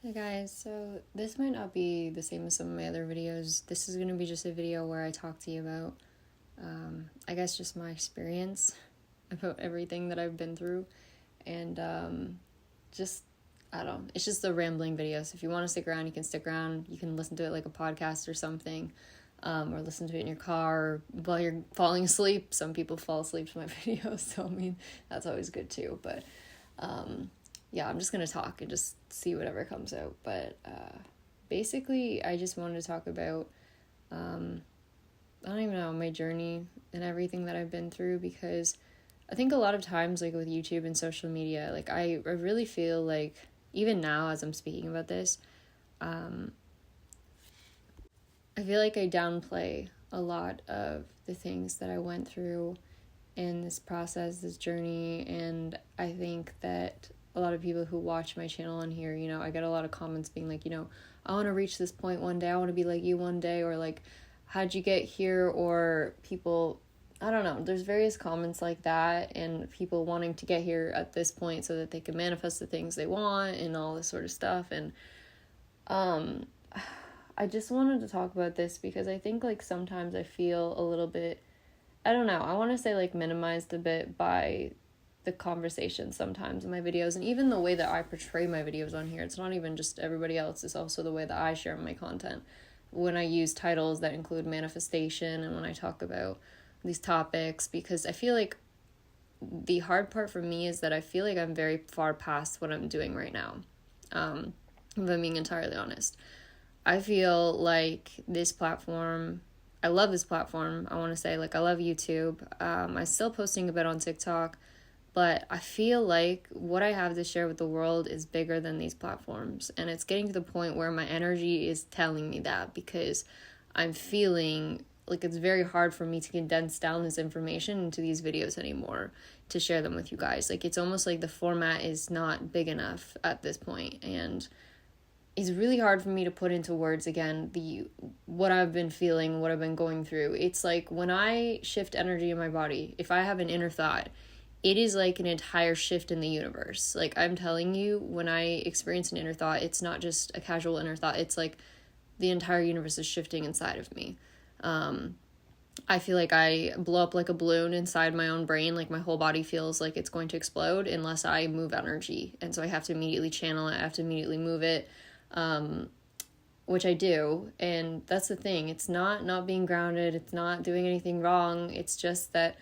Hey guys, so this might not be the same as some of my other videos. This is going to be just a video where I talk to you about, I guess, just my experience about everything that I've been through. And just, I don't know, it's just a rambling video. So if you want to stick around, you can stick around. You can listen to it like a podcast or something, or listen to it in your car while you're falling asleep. Some people fall asleep to my videos, so I mean, that's always good too. But, yeah, I'm just going to talk and just see whatever comes out. But basically, I just wanted to talk about, I don't even know, my journey and everything that I've been through, because I think a lot of times, like with YouTube and social media, like I really feel like, even now as I'm speaking about this, I feel like I downplay a lot of the things that I went through in this process, this journey, and I think that a lot of people who watch my channel on here, you know, I get a lot of comments being like, you know, I want to reach this point one day, I want to be like you one day, or like, how'd you get here? Or people, I don't know, there's various comments like that, and people wanting to get here at this point so that they can manifest the things they want and all this sort of stuff. And I just wanted to talk about this because I think like sometimes I feel a little bit, I don't know, I want to say like minimized a bit by the conversation sometimes in my videos, and even the way that I portray my videos on here. It's not even just everybody else, it's also the way that I share my content. When I use titles that include manifestation and when I talk about these topics, because I feel like the hard part for me is that I feel like I'm very far past what I'm doing right now. If I'm being entirely honest. I feel like this platform, I love this platform. I want to say, like, I love YouTube. I'm still posting a bit on TikTok, but I feel like what I have to share with the world is bigger than these platforms. And it's getting to the point where my energy is telling me that, because I'm feeling like it's very hard for me to condense down this information into these videos anymore to share them with you guys. Like, it's almost like the format is not big enough at this point, and it's really hard for me to put into words again what I've been feeling, what I've been going through. It's like when I shift energy in my body, if I have an inner thought, it is like an entire shift in the universe. Like, I'm telling you, when I experience an inner thought, it's not just a casual inner thought. It's like the entire universe is shifting inside of me. I feel like I blow up like a balloon inside my own brain. Like, my whole body feels like it's going to explode unless I move energy. And so I have to immediately channel it. I have to immediately move it, which I do. And that's the thing. It's not being grounded. It's not doing anything wrong. It's just that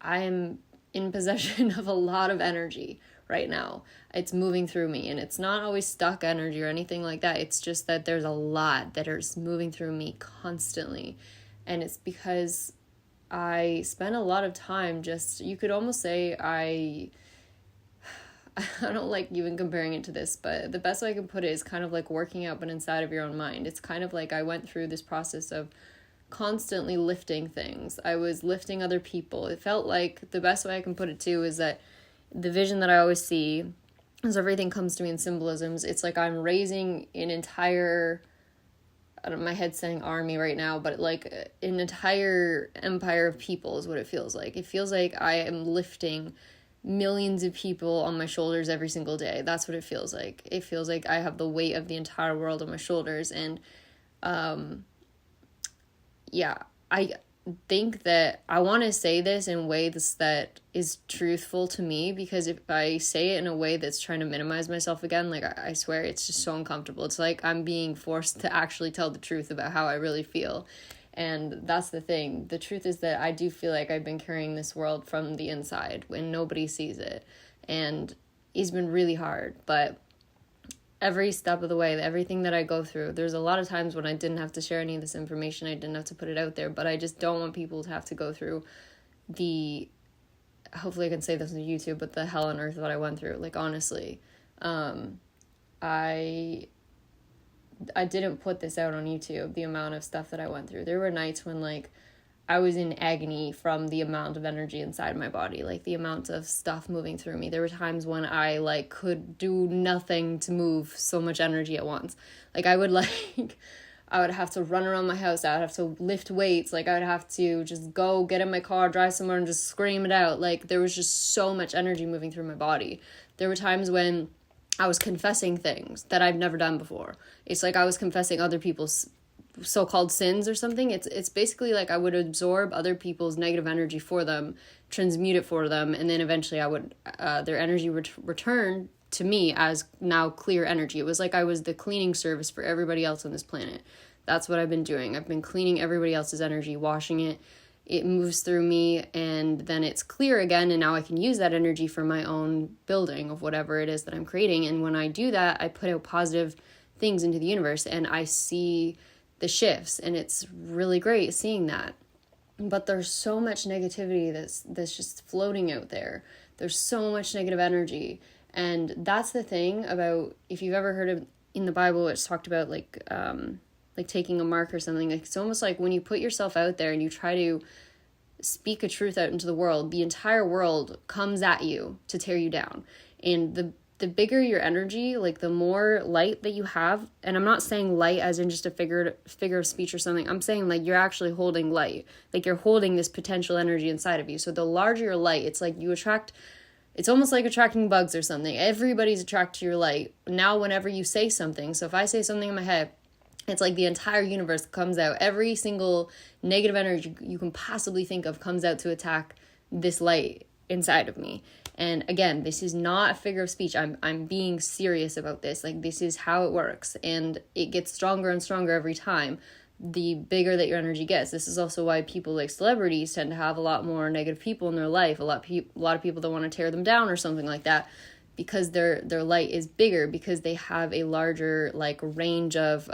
I am in possession of a lot of energy right now. It's moving through me, and it's not always stuck energy or anything like that. It's just that there's a lot that is moving through me constantly. And it's because I spend a lot of time just, you could almost say I don't like even comparing it to this, but the best way I can put it is kind of like working out, but inside of your own mind. It's kind of like I went through this process of constantly lifting things. I was lifting other people. It felt like, the best way I can put it too is that the vision that I always see, as everything comes to me in symbolisms, it's like I'm raising an entire, I don't know, my head's saying army right now, but like an entire empire of people is what it feels like. It feels like I am lifting millions of people on my shoulders every single day. That's what it feels like. It feels like I have the weight of the entire world on my shoulders. And yeah, I think that I want to say this in ways that is truthful to me, because if I say it in a way that's trying to minimize myself again, like, I swear it's just so uncomfortable. It's like I'm being forced to actually tell the truth about how I really feel. And that's the thing. The truth is that I do feel like I've been carrying this world from the inside when nobody sees it. And it's been really hard, but every step of the way, everything that I go through, there's a lot of times when I didn't have to share any of this information, I didn't have to put it out there, but I just don't want people to have to go through hopefully I can say this on YouTube, but the hell on earth that I went through. Like, honestly, I didn't put this out on YouTube, the amount of stuff that I went through. There were nights when, like, I was in agony from the amount of energy inside my body, like the amount of stuff moving through me. There were times when I like could do nothing to move so much energy at once. Like, I would have to run around my house. I would have to lift weights. Like, I would have to just go get in my car, drive somewhere and just scream it out. Like, there was just so much energy moving through my body. There were times when I was confessing things that I've never done before. It's like I was confessing other people's so-called sins or something. It's basically like I would absorb other people's negative energy for them, transmute it for them, and then eventually I would their energy would return to me as now clear energy. It was like I was the cleaning service for everybody else on this planet. That's what I've been doing. I've been cleaning everybody else's energy, washing it. It moves through me, and then it's clear again, and now I can use that energy for my own building of whatever it is that I'm creating. And when I do that, I put out positive things into the universe, and I see the shifts, and it's really great seeing that. But there's so much negativity that's just floating out there. There's so much negative energy, and that's the thing about, if you've ever heard of in the Bible, it's talked about like taking a mark or something. Like, it's almost like when you put yourself out there and you try to speak a truth out into the world, the entire world comes at you to tear you down. And the bigger your energy, like the more light that you have, and I'm not saying light as in just a figure of speech or something. I'm saying like you're actually holding light, like you're holding this potential energy inside of you. So the larger your light, it's like you attract, it's almost like attracting bugs or something. Everybody's attracted to your light. Now, whenever you say something, so if I say something in my head, it's like the entire universe comes out. Every single negative energy you can possibly think of comes out to attack this light inside of me. And again, this is not a figure of speech. I'm being serious about this. Like, this is how it works. And it gets stronger and stronger every time, the bigger that your energy gets. This is also why people like celebrities tend to have a lot more negative people in their life. A lot of people that want to tear them down or something like that, because their light is bigger, because they have a larger like range of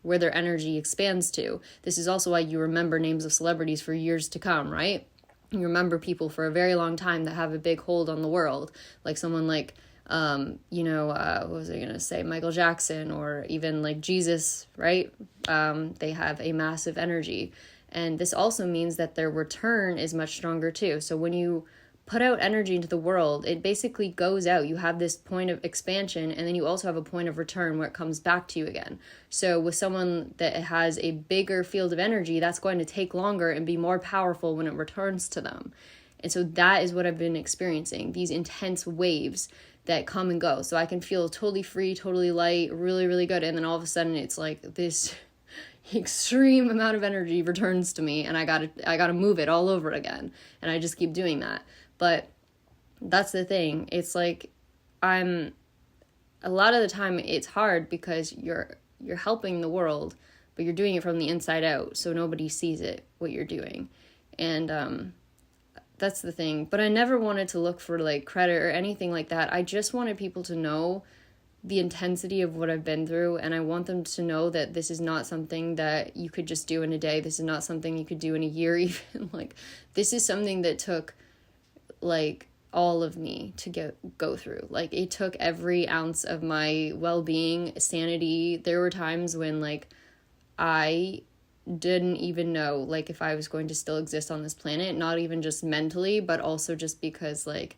where their energy expands to. This is also why you remember names of celebrities for years to come, right? You remember people for a very long time that have a big hold on the world, like someone like what was I gonna say, Michael Jackson, or even like Jesus, right? They have a massive energy, and this also means that their return is much stronger too. So when you put out energy into the world, it basically goes out. You have this point of expansion, and then you also have a point of return where it comes back to you again. So with someone that has a bigger field of energy, that's going to take longer and be more powerful when it returns to them. And so that is what I've been experiencing, these intense waves that come and go. So I can feel totally free, totally light, really, really good. And then all of a sudden it's like this extreme amount of energy returns to me, and I gotta move it all over again. And I just keep doing that. But that's the thing. It's like a lot of the time it's hard because you're helping the world, but you're doing it from the inside out, so nobody sees it, what you're doing. And that's the thing. But I never wanted to look for like credit or anything like that. I just wanted people to know the intensity of what I've been through, and I want them to know that this is not something that you could just do in a day. This is not something you could do in a year even. Like, this is something that took like all of me to go through. Like, it took every ounce of my well-being, sanity. There were times when like I didn't even know like if I was going to still exist on this planet, not even just mentally, but also just because like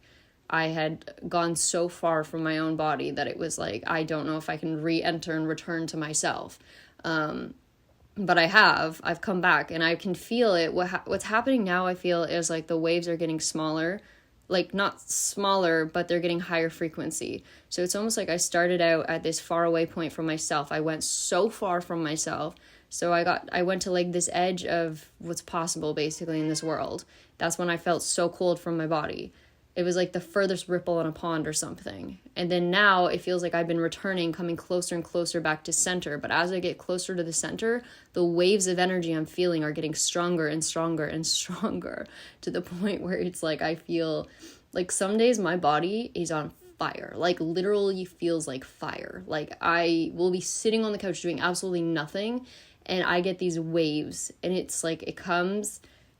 I had gone so far from my own body that it was like, I don't know if I can re-enter and return to myself. But I've come back, and I can feel it. What's happening now, I feel, is like the waves are getting smaller, like not smaller, but they're getting higher frequency. So it's almost like I started out at this far away point from myself. I went so far from myself. So I went to like this edge of what's possible basically in this world. That's when I felt so cold from my body. It was like the furthest ripple in a pond or something. And then now it feels like I've been returning, coming closer and closer back to center. But as I get closer to the center, the waves of energy I'm feeling are getting stronger and stronger and stronger, to the point where it's like I feel like some days my body is on fire. Like, literally feels like fire. Like, I will be sitting on the couch doing absolutely nothing, and I get these waves, and it's like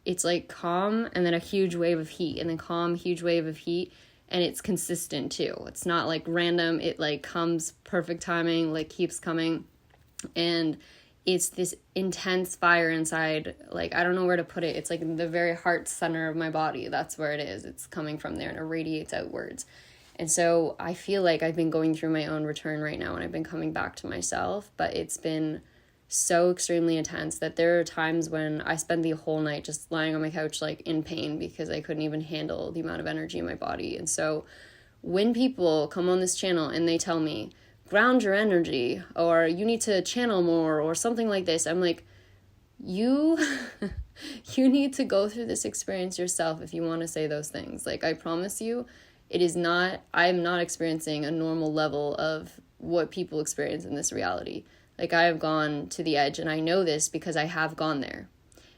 it's like calm and then a huge wave of heat, and then calm, huge wave of heat, and it's consistent too. It's not like random. It like comes perfect timing, like keeps coming, and it's this intense fire inside. Like, I don't know where to put it. It's like the very heart center of my body. That's where it is. It's coming from there, and it radiates outwards. And so I feel like I've been going through my own return right now, and I've been coming back to myself, but it's been so extremely intense that there are times when I spend the whole night just lying on my couch like in pain, because I couldn't even handle the amount of energy in my body. And so when people come on this channel and they tell me, ground your energy, or you need to channel more, or something like this, I'm like, you you need to go through this experience yourself if you want to say those things. Like, I promise you, I'm not experiencing a normal level of what people experience in this reality. Like, I have gone to the edge, and I know this because I have gone there.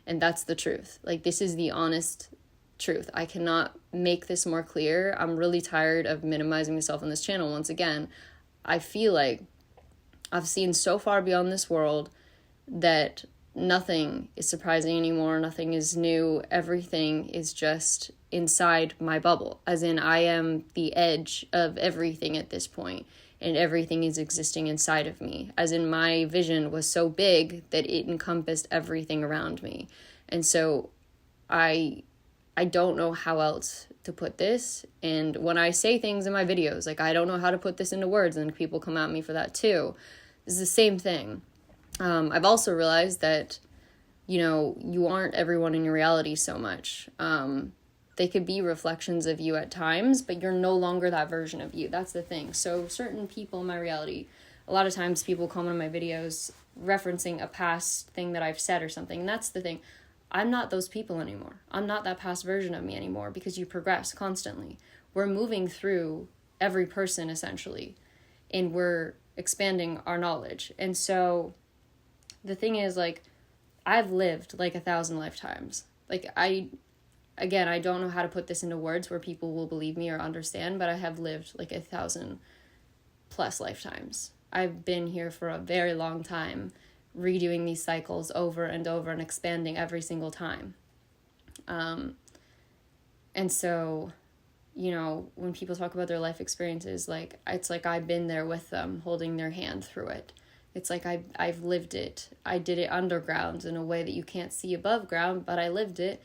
And that's the truth. Like, this is the honest truth. I cannot make this more clear. I'm really tired of minimizing myself on this channel. Once again, I feel like I've seen so far beyond this world that nothing is surprising anymore. Nothing is new. Everything is just inside my bubble. As in, I am the edge of everything at this point, and everything is existing inside of me. As in, my vision was so big that it encompassed everything around me. And so I don't know how else to put this. And when I say things in my videos, like, I don't know how to put this into words, and people come at me for that too. It's the same thing. I've also realized that, you aren't everyone in your reality so much. They could be reflections of you at times, but you're no longer that version of you. That's the thing. So certain people in my reality, a lot of times people comment on my videos referencing a past thing that I've said or something. And that's the thing. I'm not those people anymore. I'm not that past version of me anymore, because you progress constantly. We're moving through every person, essentially, and we're expanding our knowledge. And so the thing is, like, I've lived like 1,000 lifetimes. Like, I don't know how to put this into words where people will believe me or understand, but I have lived like 1,000+ lifetimes. I've been here for a very long time, redoing these cycles over and over and expanding every single time. And so, when people talk about their life experiences, like, it's like I've been there with them, holding their hand through it. It's like I've lived it. I did it underground in a way that you can't see above ground, but I lived it,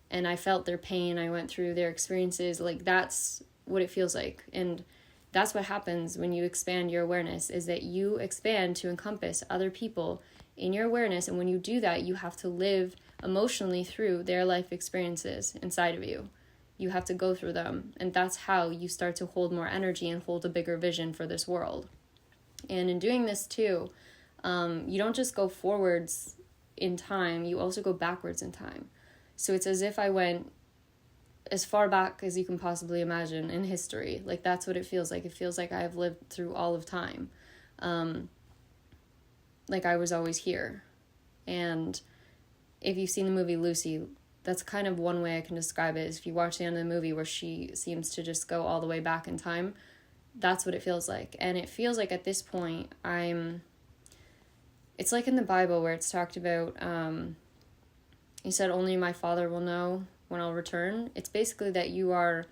and I felt their pain. I went through their experiences. Like, that's what it feels like. And that's what happens when you expand your awareness, is that you expand to encompass other people in your awareness. And when you do that, you have to live emotionally through their life experiences inside of you. You have to go through them. And that's how you start to hold more energy and hold a bigger vision for this world. And in doing this too, you don't just go forwards in time, you also go backwards in time. So it's as if I went as far back as you can possibly imagine in history. Like, that's what it feels like. It feels like I have lived through all of time. Like, I was always here. And if you've seen the movie Lucy, that's kind of one way I can describe it, is if you watch the end of the movie where she seems to just go all the way back in time, that's what it feels like. And it feels like at this point, it's like in the Bible where it's talked about, he said, only my Father will know when I'll return. It's basically that you are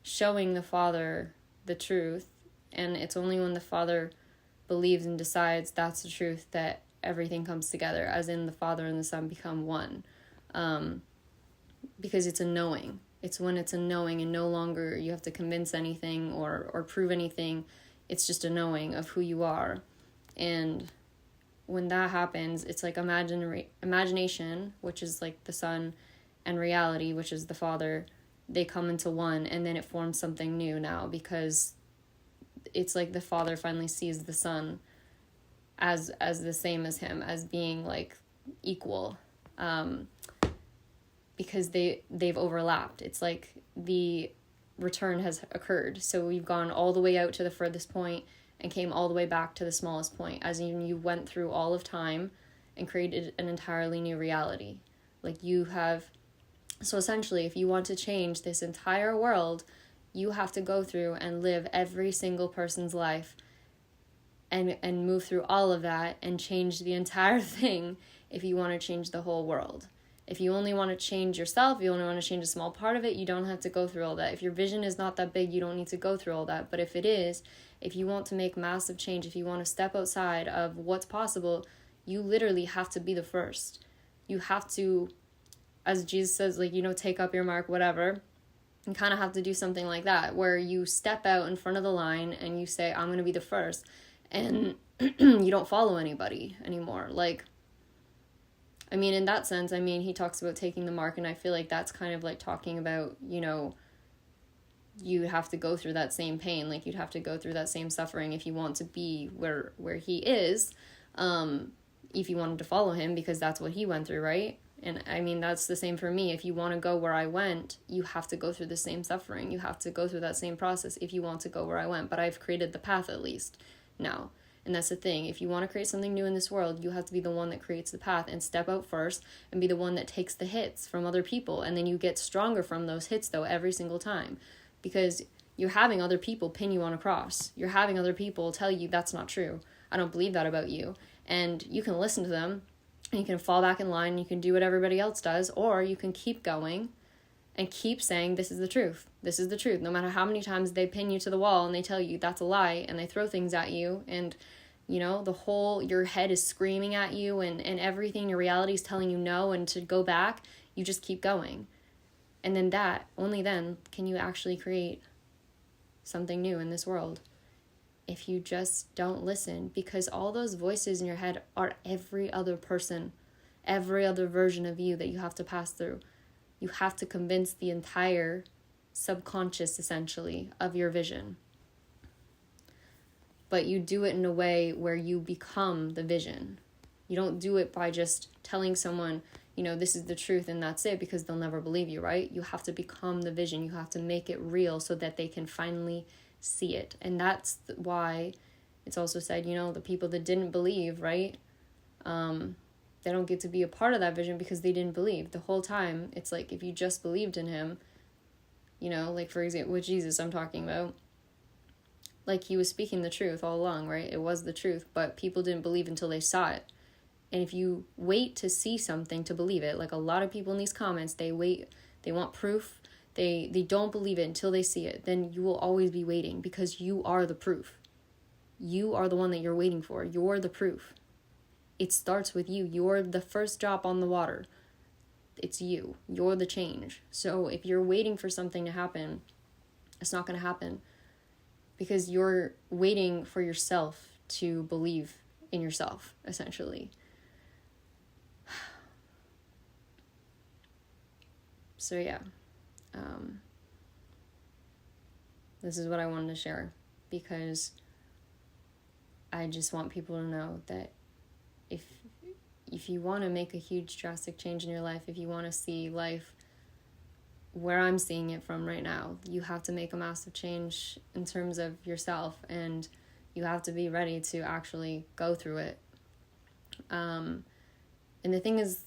showing the Father the truth, and it's only when the Father believes and decides that's the truth that everything comes together, as in the Father and the Son become one. Because it's a knowing. It's when it's a knowing, and no longer you have to convince anything or prove anything. It's just a knowing of who you are. And when that happens, it's like imagination, which is like the Son, and reality, which is the Father, they come into one, and then it forms something new now, because it's like the Father finally sees the Son as the same as him, as being like equal. Because they've overlapped. It's like the return has occurred. So we've gone all the way out to the furthest point and came all the way back to the smallest point, as in you went through all of time and created an entirely new reality. Like, you have... So essentially, if you want to change this entire world, you have to go through and live every single person's life and move through all of that and change the entire thing if you want to change the whole world. If you only want to change yourself, you only want to change a small part of it, you don't have to go through all that. If your vision is not that big, you don't need to go through all that. But if it is, if you want to make massive change, if you want to step outside of what's possible, you literally have to be the first. You have to, as Jesus says, like, take up your mark, whatever. You kind of have to do something like that, where you step out in front of the line and you say, I'm going to be the first. And you don't follow anybody anymore. Like, I mean, in that sense, he talks about taking the mark, and I feel like that's kind of like talking about, you have to go through that same pain. Like, you'd have to go through that same suffering if you want to be where he is, if you wanted to follow him, because that's what he went through, right? And I mean, that's the same for me. If you want to go where I went, you have to go through the same suffering. You have to go through that same process if you want to go where I went. But I've created the path, at least now. And that's the thing. If you want to create something new in this world, you have to be the one that creates the path and step out first and be the one that takes the hits from other people. And then you get stronger from those hits, though, every single time. Because you're having other people pin you on a cross. You're having other people tell you that's not true. I don't believe that about you. And you can listen to them and you can fall back in line and you can do what everybody else does, or you can keep going and keep saying, this is the truth. This is the truth. No matter how many times they pin you to the wall and they tell you that's a lie and they throw things at you and, you know, your head is screaming at you and everything, your reality is telling you no and to go back, you just keep going. And then only then can you actually create something new in this world. If you just don't listen, because all those voices in your head are every other person, every other version of you that you have to pass through. You have to convince the entire subconscious, essentially, of your vision. But you do it in a way where you become the vision. You don't do it by just telling someone, you know, this is the truth and that's it, because they'll never believe you, right? You have to become the vision. You have to make it real so that they can finally see it. And that's why it's also said, you know, the people that didn't believe, right? They don't get to be a part of that vision because they didn't believe. The whole time, it's like, if you just believed in him, you know, like, for example, with Jesus I'm talking about, like, he was speaking the truth all along, right? It was the truth, but people didn't believe until they saw it. And if you wait to see something to believe it, like a lot of people in these comments, they wait, they want proof, they don't believe it until they see it, then you will always be waiting, because you are the proof. You are the one that you're waiting for. You're the proof. It starts with you. You're the first drop on the water. It's you. You're the change. So if you're waiting for something to happen, it's not going to happen, because you're waiting for yourself to believe in yourself, essentially. So yeah, this is what I wanted to share, because I just want people to know that if you want to make a huge drastic change in your life, if you want to see life where I'm seeing it from right now, you have to make a massive change in terms of yourself, and you have to be ready to actually go through it. And the thing is,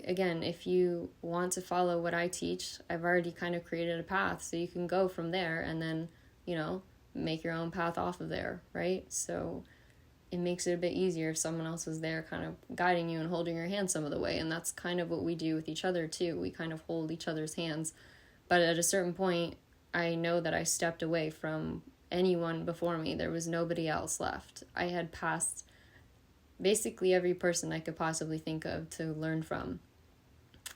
again, if you want to follow what I teach, I've already kind of created a path, so you can go from there and then, you know, make your own path off of there, right? So it makes it a bit easier if someone else is there kind of guiding you and holding your hand some of the way. And that's kind of what we do with each other too. We kind of hold each other's hands. But at a certain point, I know that I stepped away from anyone before me. There was nobody else left. I had passed basically every person I could possibly think of to learn from.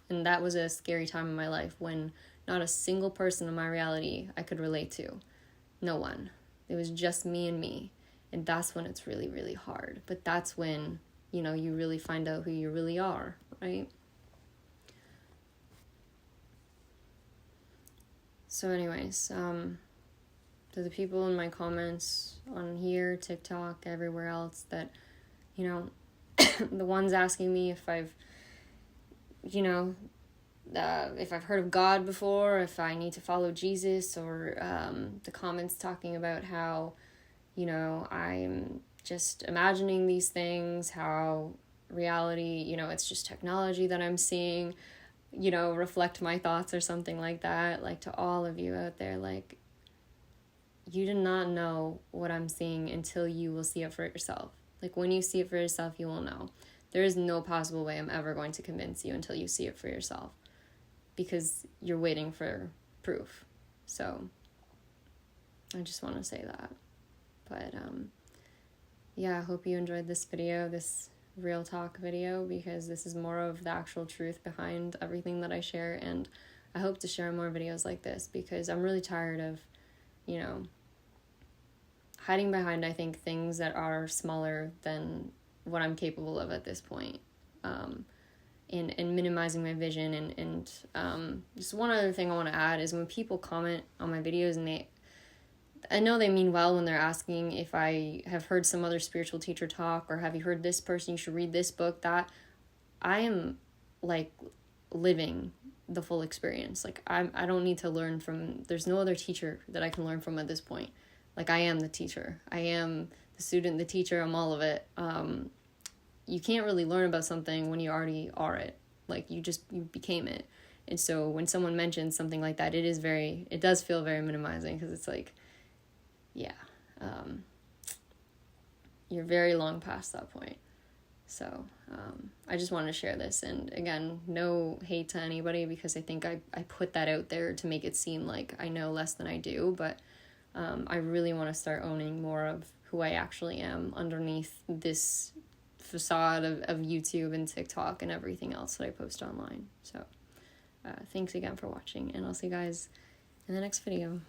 And that was a scary time in my life, when not a single person in my reality I could relate to. No one. It was just me and me. And that's when it's really, really hard. But that's when, you know, you really find out who you really are, right? So anyways, to the people in my comments on here, TikTok, everywhere else, that, you know, the ones asking me if I've, you know, if I've heard of God before, if I need to follow Jesus, or the comments talking about how, you know, I'm just imagining these things, how reality, you know, it's just technology that I'm seeing, you know, reflect my thoughts or something like that. Like, to all of you out there, like, you do not know what I'm seeing until you will see it for yourself. Like, when you see it for yourself, you will know. There is no possible way I'm ever going to convince you until you see it for yourself, because you're waiting for proof. So I just want to say that. But yeah, I hope you enjoyed this video, this real talk video, because this is more of the actual truth behind everything that I share. And I hope to share more videos like this, because I'm really tired of, you know, hiding behind, I think, things that are smaller than what I'm capable of at this point. and minimizing my vision. And just one other thing I want to add is when people comment on my videos, and I know they mean well when they're asking if I have heard some other spiritual teacher talk, or have you heard this person, you should read this book, that I am like living the full experience. Like I don't need to learn from, there's no other teacher that I can learn from at this point. Like I am the teacher. I am the student, the teacher, I'm all of it. You can't really learn about something when you already are it. Like you became it. And so when someone mentions something like that, it does feel very minimizing, because it's like, yeah, you're very long past that point. So I just wanted to share this. And again, no hate to anybody, because I think I put that out there to make it seem like I know less than I do. But I really want to start owning more of who I actually am underneath this facade of YouTube and TikTok and everything else that I post online. So thanks again for watching, and I'll see you guys in the next video.